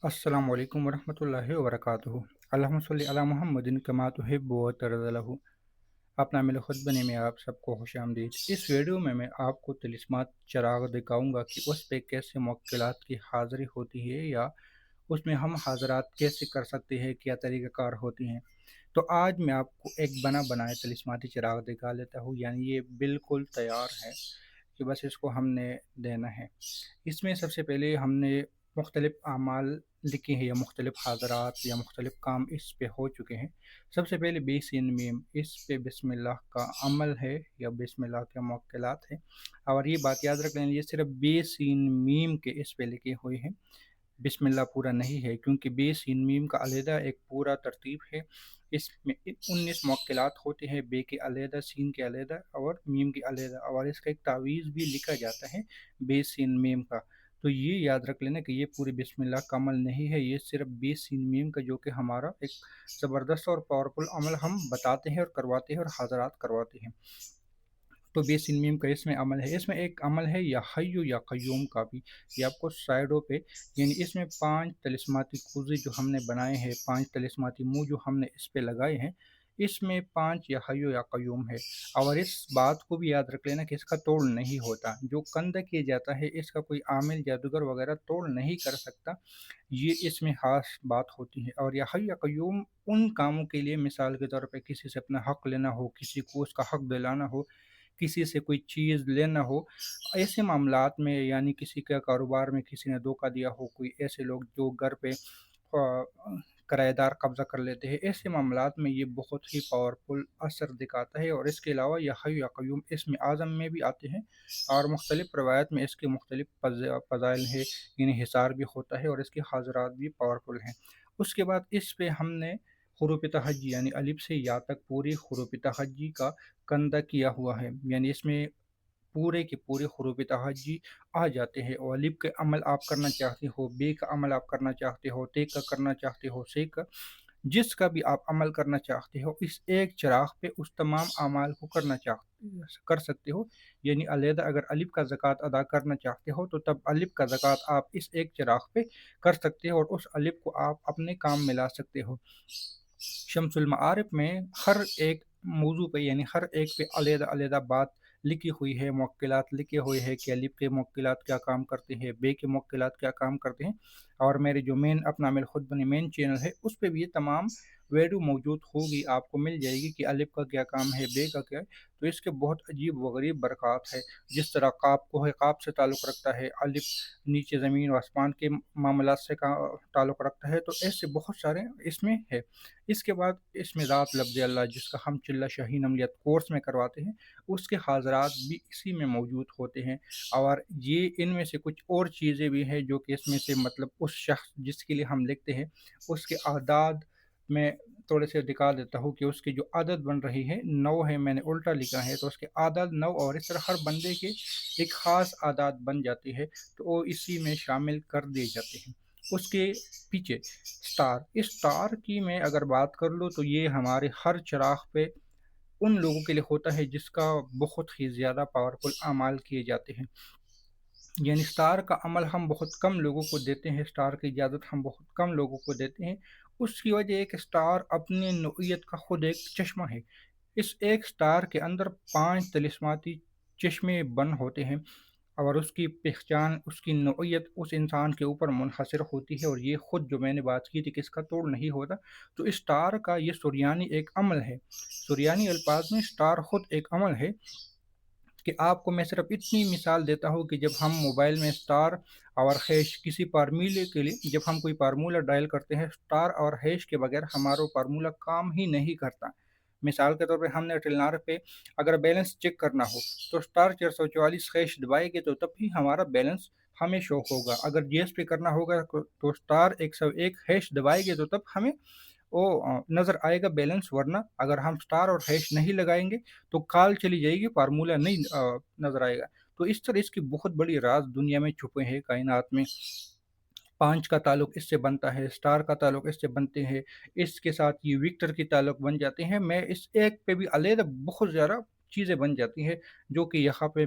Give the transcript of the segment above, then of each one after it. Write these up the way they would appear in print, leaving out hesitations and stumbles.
السلام علیکم ورحمۃ اللہ وبرکاتہ۔ اللہم صلی علی محمد کما تحب و ترضی له۔ اپنا مل خطبہ میں آپ سب کو خوش آمدید۔ اس ویڈیو میں آپ کو طلسمات چراغ دکھاؤں گا کہ اس پہ کیسے موکلات کی حاضری ہوتی ہے، یا اس میں ہم حاضرات کیسے کر سکتے ہیں، کیا طریقہ کار ہوتی ہیں۔ تو آج میں آپ کو ایک بنائے طلسماتی چراغ دکھا لیتا ہوں، یعنی یہ بالکل تیار ہے کہ بس اس کو ہم نے دینا ہے۔ اس میں سب سے پہلے ہم نے مختلف اعمال لکھے ہیں، یا مختلف حاضرات یا مختلف کام اس پہ ہو چکے ہیں۔ سب سے پہلے بے سین میم، اس پہ بسم اللہ کا عمل ہے یا بسم اللہ کے موکلات ہیں۔ اور یہ بات یاد رکھ لیں، یہ صرف بے سین میم کے اس پہ لکھے ہوئے ہیں، بسم اللہ پورا نہیں ہے، کیونکہ بے سین میم کا علیحدہ ایک پورا ترتیب ہے۔ اس میں 19 موکلات ہوتے ہیں، بے کے علیحدہ، سین کے علیحدہ اور میم کے علیحدہ، اور اس کا ایک تعویذ بھی لکھا جاتا ہے بے سین میم کا۔ تو یہ یاد رکھ لینا کہ یہ پوری بسم اللہ کا عمل نہیں ہے، یہ صرف بے سین میم کا، جو کہ ہمارا ایک زبردست اور پاورفل عمل ہم بتاتے ہیں اور کرواتے ہیں اور حضرات کرواتے ہیں۔ تو بے سین میم کا اس میں عمل ہے۔ اس میں ایک عمل ہے یا حیو یا قیوم کا بھی، یہ آپ کو سائڈوں پہ، یعنی اس میں 5 طلسماتی کوزے جو ہم نے بنائے ہیں، 5 طلسماتی منہ جو ہم نے اس پہ لگائے ہیں، اس میں 5 یا حیو یا قیوم ہے۔ اور اس بات کو بھی یاد رکھ لینا کہ اس کا توڑ نہیں ہوتا، جو کندہ کیا جاتا ہے اس کا کوئی عامل جادوگر وغیرہ توڑ نہیں کر سکتا، یہ اس میں خاص بات ہوتی ہے۔ اور یا حی یا قیوم ان کاموں کے لیے، مثال کے طور پہ کسی سے اپنا حق لینا ہو، کسی کو اس کا حق دلانا ہو، کسی سے کوئی چیز لینا ہو، ایسے معاملات میں، یعنی کسی کے کاروبار میں کسی نے دھوکہ دیا ہو، کوئی ایسے لوگ جو گھر پہ کرایہ دار قبضہ کر لیتے ہیں، ایسے معاملات میں یہ بہت ہی پاورفل اثر دکھاتا ہے۔ اور اس کے علاوہ یہ حی یا قیوم اسم اعظم میں بھی آتے ہیں، اور مختلف روایت میں اس کے مختلف فضائل ہیں، یعنی حصار بھی ہوتا ہے اور اس کے حاضرات بھی پاورفل ہیں۔ اس کے بعد اس پہ ہم نے حروف تہجی، یعنی الف سے یا تک پوری حروف تہجی کا کندہ کیا ہوا ہے، یعنی اس میں پورے کے پورے حروف تہجی آ جاتے ہیں۔ اور الف کا عمل آپ کرنا چاہتے ہو، بے کا عمل آپ کرنا چاہتے ہو، تے کا کرنا چاہتے ہو، سے کا، جس کا بھی آپ عمل کرنا چاہتے ہو، اس ایک چراغ پہ اس تمام اعمال کو کر سکتے ہو۔ یعنی علیحدہ اگر الف کا زکوٰۃ ادا کرنا چاہتے ہو تو تب الف کا زکوٰۃ آپ اس ایک چراغ پہ کر سکتے ہو، اور اس الف کو آپ اپنے کام میں لا سکتے ہو۔ شمس المعارف میں ہر ایک موضوع پہ، یعنی ہر ایک پہ علیحدہ علیحدہ بات لکھی ہوئی ہے، موکلات لکھے ہوئے ہیں کہ الف کے موکلات کیا کام کرتے ہیں، بے کے موکلات کیا کام کرتے ہیں۔ اور میرے جو اپنا میل خود بنی مین چینل ہے، اس پہ بھی یہ تمام ویڈیو موجود ہوگی، آپ کو مل جائے گی کہ الف کا کیا کام ہے، بے کا کیا ہے۔ تو اس کے بہت عجیب و غریب برکات ہے، جس طرح قاف کو ہے، قاف سے تعلق رکھتا ہے، الف نیچے زمین و آسمان کے معاملات سے تعلق رکھتا ہے، تو ایسے بہت سارے اس میں ہے۔ اس کے بعد اس میں ذات لفظ اللہ، جس کا ہم چلہ شاہین عملیات کورس میں کرواتے ہیں، اس کے حاضرات بھی اسی میں موجود ہوتے ہیں۔ اور یہ ان میں سے کچھ اور چیزیں بھی ہیں جو کہ اس میں سے، مطلب اس شخص جس کے لیے ہم لکھتے ہیں، اس کے اعداد میں تھوڑے سے دکھا دیتا ہوں کہ اس کی جو عدد بن رہی ہے 9 ہے، میں نے الٹا لکھا ہے، تو اس کے اعداد 9، اور اس طرح ہر بندے کے ایک خاص اعداد بن جاتی ہے، تو وہ اسی میں شامل کر دیے جاتے ہیں۔ اس کے پیچھے سٹار، اس سٹار کی میں اگر بات کر لوں تو یہ ہمارے ہر چراغ پہ ان لوگوں کے لیے ہوتا ہے جس کا بہت ہی زیادہ پاورفل اعمال کیے جاتے ہیں۔ یعنی سٹار کا عمل ہم بہت کم لوگوں کو دیتے ہیں، سٹار کی اجازت ہم بہت کم لوگوں کو دیتے ہیں۔ اس کی وجہ ہے کہ سٹار اپنی نوعیت کا خود ایک چشمہ ہے۔ اس ایک سٹار کے اندر 5 طلسماتی چشمے بن ہوتے ہیں، اور اس کی پہچان، اس کی نوعیت اس انسان کے اوپر منحصر ہوتی ہے، اور یہ خود جو میں نے بات کی تھی کہ اس کا توڑ نہیں ہوتا، تو اس سٹار کا یہ سریانی ایک عمل ہے۔ سریانی الفاظ میں سٹار خود ایک عمل ہے، کہ آپ کو میں صرف اتنی مثال دیتا ہوں کہ جب ہم موبائل میں سٹار اور ہیش کسی فارمولے کے لیے، جب ہم کوئی فارمولہ ڈائل کرتے ہیں، سٹار اور ہیش کے بغیر ہمارا فارمولہ کام ہی نہیں کرتا۔ مثال کے طور پہ ہم نے ٹیلنار پہ اگر بیلنس چیک کرنا ہو تو سٹار 444 ہیش دبائے گے تو تب ہی ہمارا بیلنس ہمیں شو ہوگا۔ اگر جی ایس پہ کرنا ہوگا تو سٹار 101 ہیش دبائے گے تو تب ہمیں وہ نظر آئے گا بیلنس، ورنہ اگر ہم سٹار اور ہیش نہیں لگائیں گے تو کال چلی جائے گی، فارمولہ نہیں نظر آئے گا۔ تو اس طرح اس کی بہت بڑی راز دنیا میں چھپے ہیں، کائنات میں۔ 5 کا تعلق اس سے بنتا ہے، سٹار کا تعلق اس سے بنتے ہیں، اس کے ساتھ یہ وکٹر کی تعلق بن جاتے ہیں۔ میں اس ایک پہ بھی علیحدہ بہت زیادہ چیزیں بن جاتی ہیں جو کہ یہاں پہ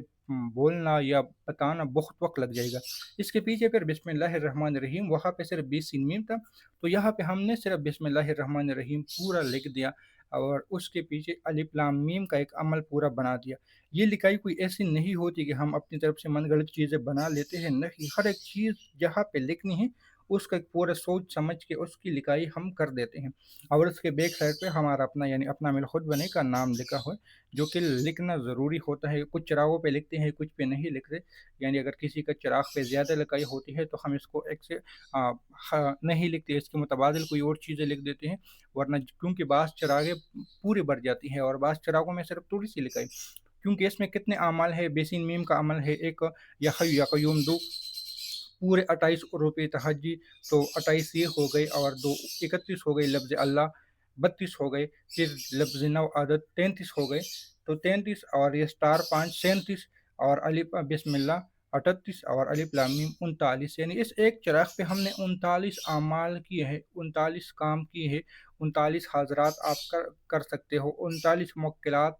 بولنا یا بتانا بہت وقت لگ جائے گا۔ اس کے پیچھے پھر بسم اللہ الرحمن الرحیم، وہاں پہ صرف 20 سین میم تھا، تو یہاں پہ ہم نے صرف بسم اللہ الرحمن الرحیم پورا لکھ دیا اور اس کے پیچھے الف لام میم کا ایک عمل پورا بنا دیا۔ یہ لکھائی کوئی ایسی نہیں ہوتی کہ ہم اپنی طرف سے من گھڑت چیزیں بنا لیتے ہیں، نہیں، ہر ایک چیز جہاں پہ لکھنی ہے اس کا ایک پورا سوچ سمجھ کے اس کی لکھائی ہم کر دیتے ہیں، اور اس کے بیک سائڈ پہ ہمارا اپنا یعنی اپنا میل خود بنے کا نام لکھا ہو، جو کہ لکھنا ضروری ہوتا ہے۔ کچھ چراغوں پہ لکھتے ہیں، کچھ پہ نہیں لکھتے، یعنی اگر کسی کا چراغ پہ زیادہ لکھائی ہوتی ہے تو ہم اس کو ایک سے نہیں لکھتے، اس کے متبادل کوئی اور چیزیں لکھ دیتے ہیں، ورنہ کیونکہ بعض چراغیں پوری بھر جاتی ہیں اور بعض چراغوں میں صرف تھوڑی سی لکھائی، کیونکہ اس میں کتنے اعمال ہے، بیسین میم کا عمل ہے ایک، یا حی یا قیوم دو، پورے 28 روپے تہجی، تو 28 یہ ہو گئے اور دو 31 ہو گئے لفظ اللہ، 32 ہو گئے، پھر لفظ نو عدد 33 ہو گئے، تو 33 اور یہ سٹار 5 37 اور الف بسم اللہ 38 اور الف لام میم 39، یعنی اس ایک چراغ پہ ہم نے 39 اعمال کیے ہیں، 39 کام کیے ہیں، 39 حاضرات آپ کر سکتے ہو، 39 موکلات۔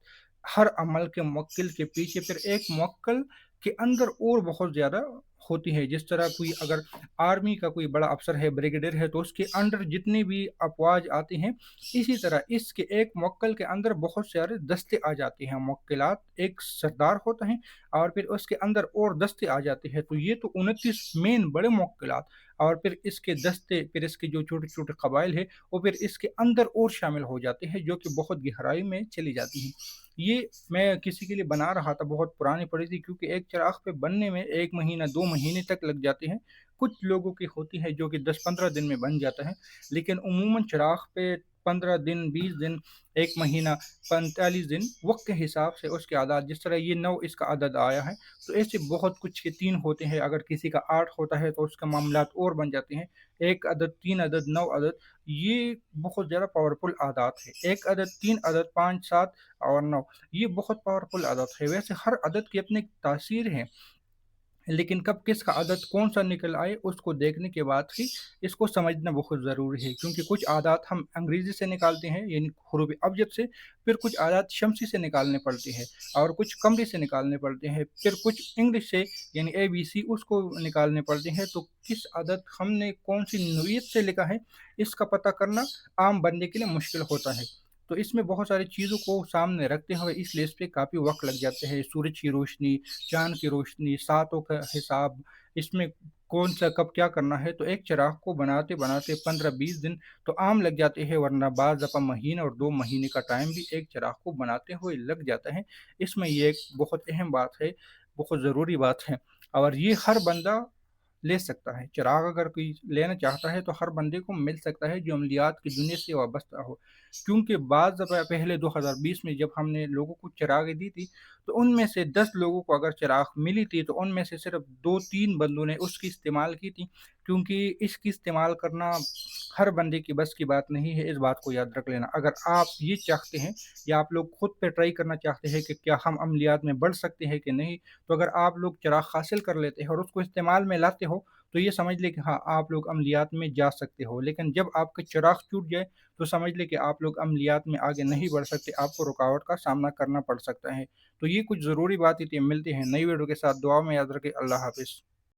ہر عمل کے موکل کے پیچھے پھر ایک موکل کے اندر اور بہت زیادہ ہوتی ہے، جس طرح کوئی اگر آرمی کا کوئی بڑا افسر ہے، بریگیڈیئر ہے، تو اس کے انڈر جتنے بھی افواج آتے ہیں، اسی طرح اس کے ایک موکل کے اندر بہت سارے دستے آ جاتے ہیں، موکلات، ایک سردار ہوتا ہے اور پھر اس کے اندر اور دستے آ جاتے ہیں، تو یہ تو 29 مین بڑے موکلات، اور پھر اس کے دستے، پھر اس کے جو چھوٹے چھوٹے قبائل ہیں وہ پھر اس کے اندر اور شامل ہو جاتے ہیں، جو کہ بہت گہرائی میں چلی جاتی ہیں۔ یہ میں کسی کے لیے بنا رہا تھا، بہت پرانی پڑی تھی، کیونکہ ایک چراغ پہ بننے میں 1 مہینہ 2 مہینے تک لگ جاتے ہیں، کچھ لوگوں کی ہوتی ہے جو کہ 10-15 دن میں بن جاتا ہے، لیکن عموماً چراغ پہ 15 دن 20 دن 1 مہینہ 45 دن وقت کے حساب سے اس کے عدد، جس طرح یہ 9 اس کا عدد آیا ہے، تو ایسے بہت کچھ کے 3 ہوتے ہیں، اگر کسی کا 8 ہوتا ہے تو اس کا معاملات اور بن جاتے ہیں، 1 عدد 3 عدد 9 عدد، یہ بہت زیادہ پاورفل عادات ہے، 1 عدد 3 عدد 5 7 اور 9، یہ بہت پاورفل عادت ہے۔ ویسے ہر عدد کی اپنی تاثیر ہے، لیکن کب کس کا عدد کون سا نکل آئے اس کو دیکھنے کے بعد ہی اس کو سمجھنا بہت ضروری ہے، کیونکہ کچھ عادات ہم انگریزی سے نکالتے ہیں یعنی حروف ابجد سے، پھر کچھ عادات شمسی سے نکالنے پڑتے ہیں اور کچھ قمری سے نکالنے پڑتے ہیں، پھر کچھ انگلش سے یعنی ABC اس کو نکالنے پڑتے ہیں، تو کس عدد ہم نے کون سی نوعیت سے لکھا ہے اس کا پتہ کرنا عام بندے کے لیے مشکل ہوتا ہے، تو اس میں بہت ساری چیزوں کو سامنے رکھتے ہوئے اس لیے اس پہ کافی وقت لگ جاتے ہیں، سورج کی روشنی، چاند کی روشنی، ساتوں کا حساب، اس میں کون سا کب کیا کرنا ہے، تو ایک چراغ کو بناتے بناتے 15-20 دن تو عام لگ جاتے ہیں، ورنہ بعض دفعہ مہینہ اور 2 مہینے کا ٹائم بھی ایک چراغ کو بناتے ہوئے لگ جاتا ہے۔ اس میں یہ ایک بہت اہم بات ہے، بہت ضروری بات ہے، اور یہ ہر بندہ لے سکتا ہے، چراغ اگر کوئی لینا چاہتا ہے تو ہر بندے کو مل سکتا ہے جو عملیات کی دنیا سے وابستہ ہو، کیونکہ بعض دفعہ پہلے 2020 میں جب ہم نے لوگوں کو چراغیں دی تھی تو ان میں سے 10 لوگوں کو اگر چراغ ملی تھی تو ان میں سے صرف 2-3 بندوں نے اس کی استعمال کی تھی، کیونکہ اس کی استعمال کرنا ہر بندے کی بس کی بات نہیں ہے، اس بات کو یاد رکھ لینا۔ اگر آپ یہ چاہتے ہیں یا آپ لوگ خود پہ ٹرائی کرنا چاہتے ہیں کہ کیا ہم عملیات میں بڑھ سکتے ہیں کہ نہیں، تو اگر آپ لوگ چراغ حاصل کر لیتے ہیں اور اس کو استعمال میں لاتے ہو تو یہ سمجھ لے کہ ہاں آپ لوگ عملیات میں جا سکتے ہو، لیکن جب آپ کا چراغ ٹوٹ جائے تو سمجھ لے کہ آپ لوگ عملیات میں آگے نہیں بڑھ سکتے، آپ کو رکاوٹ کا سامنا کرنا پڑ سکتا ہے۔ تو یہ کچھ ضروری باتیں تھیں، ملتے ہیں نئی ویڈیو کے ساتھ، دعا میں یاد رکھیں، اللہ حافظ۔